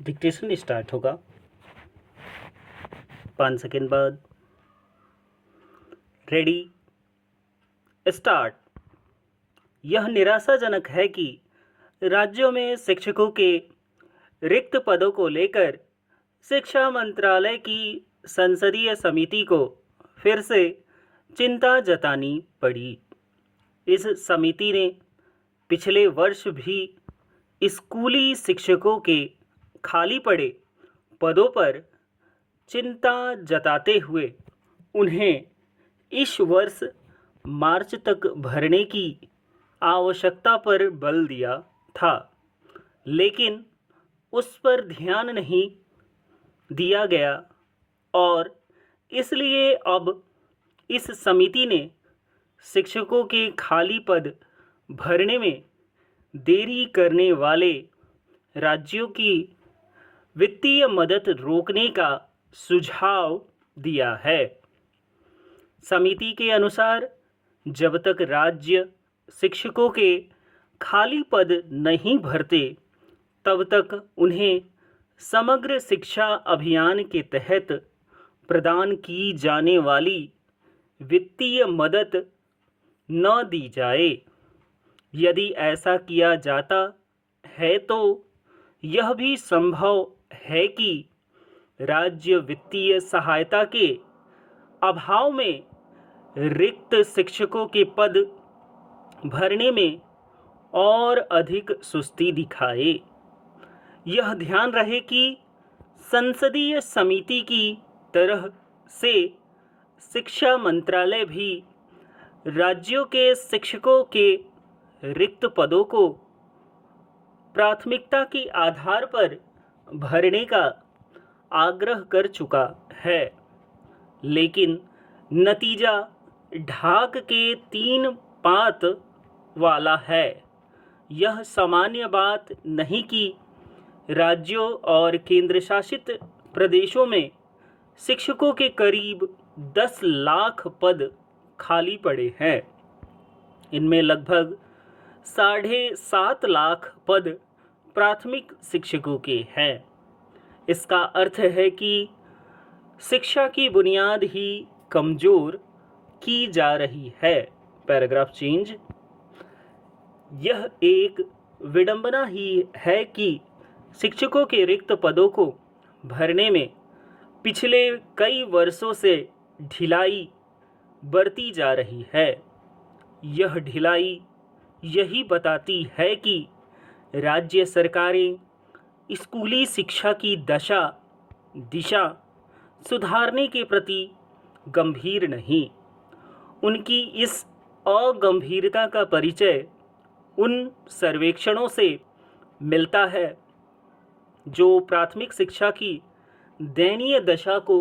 Dictation start होगा 5 second बाद। Ready, start. यह निराशाजनक है कि राज्यों में शिक्षकों के रिक्त पदों को लेकर शिक्षा मंत्रालय की संसदीय समिति को फिर से चिंता जतानी पड़ी। इस समिति ने पिछले वर्ष भी स्कूली शिक्षकों के खाली पड़े पदों पर चिंता जताते हुए उन्हें इस वर्ष मार्च तक भरने की आवश्यकता पर बल दिया था, लेकिन उस पर ध्यान नहीं दिया गया और इसलिए अब इस समिति ने शिक्षकों के खाली पद भरने में देरी करने वाले राज्यों की वित्तीय मदद रोकने का सुझाव दिया है। समिति के अनुसार जब तक राज्य शिक्षकों के खाली पद नहीं भरते तब तक उन्हें समग्र शिक्षा अभियान के तहत प्रदान की जाने वाली वित्तीय मदद न दी जाए। यदि ऐसा किया जाता है तो यह भी संभव है कि राज्य वित्तीय सहायता के अभाव में रिक्त शिक्षकों के पद भरने में और अधिक सुस्ती दिखाए। यह ध्यान रहे कि संसदीय समिति की तरह से शिक्षा मंत्रालय भी राज्यों के शिक्षकों के रिक्त पदों को प्राथमिकता के आधार पर भरने का आग्रह कर चुका है, लेकिन नतीजा ढाक के 3 पात वाला है। यह सामान्य बात नहीं कि राज्यों और केंद्रशासित प्रदेशों में शिक्षकों के करीब 10 लाख पद खाली पड़े हैं। इनमें लगभग 7.5 लाख पद प्राथमिक शिक्षकों के हैं। इसका अर्थ है कि शिक्षा की बुनियाद ही कमज़ोर की जा रही है। Paragraph change. यह एक विडंबना ही है कि शिक्षकों के रिक्त पदों को भरने में पिछले कई वर्षों से ढिलाई बरती जा रही है। यह ढिलाई यही बताती है कि राज्य सरकारें स्कूली शिक्षा की दिशा सुधारने के प्रति गंभीर नहीं। उनकी इस अगंभीरता का परिचय उन सर्वेक्षणों से मिलता है जो प्राथमिक शिक्षा की दयनीय दशा को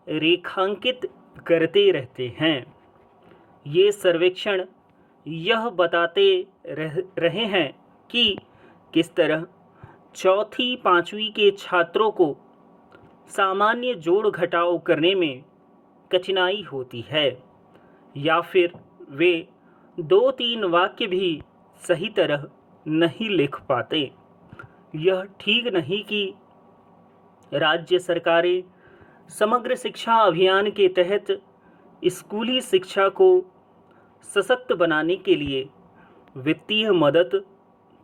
रेखांकित करते रहते हैं। ये सर्वेक्षण यह बताते रहे हैं कि किस तरह चौथी पांचवी के छात्रों को सामान्य जोड़ घटाव करने में कठिनाई होती है या फिर वे 2-3 वाक्य भी सही तरह नहीं लिख पाते। यह ठीक नहीं कि राज्य सरकारें समग्र शिक्षा अभियान के तहत स्कूली शिक्षा को सशक्त बनाने के लिए वित्तीय मदद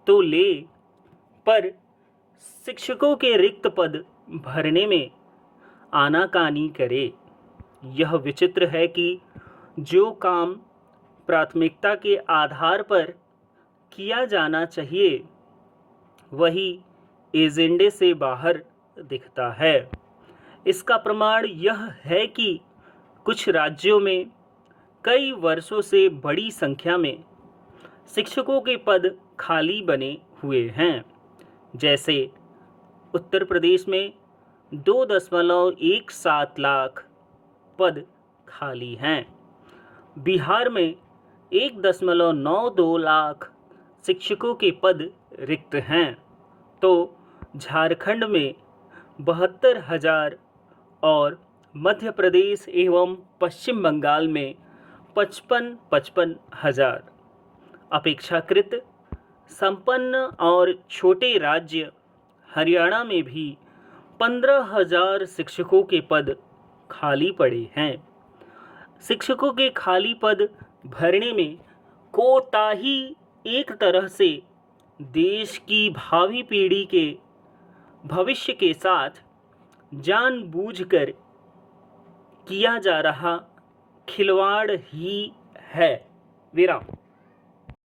तो ले, पर शिक्षकों के रिक्त पद भरने में आनाकानी करे। यह विचित्र है कि जो काम प्राथमिकता के आधार पर किया जाना चाहिए वही एजेंडे से बाहर दिखता है। इसका प्रमाण यह है कि कुछ राज्यों में कई वर्षों से बड़ी संख्या में शिक्षकों के पद खाली बने हुए हैं। जैसे उत्तर प्रदेश में 2.17 लाख पद खाली हैं, बिहार में 1.92 लाख शिक्षकों के पद रिक्त हैं, तो झारखंड में 72,000 और मध्य प्रदेश एवं पश्चिम बंगाल में 55,000 अपेक्षाकृत संपन्न और छोटे राज्य हरियाणा में भी 15,000 शिक्षकों के पद खाली पड़े हैं। शिक्षकों के खाली पद भरने में कोताही एक तरह से देश की भावी पीढ़ी के भविष्य के साथ जानबूझकर किया जा रहा खिलवाड़ ही है। विराम।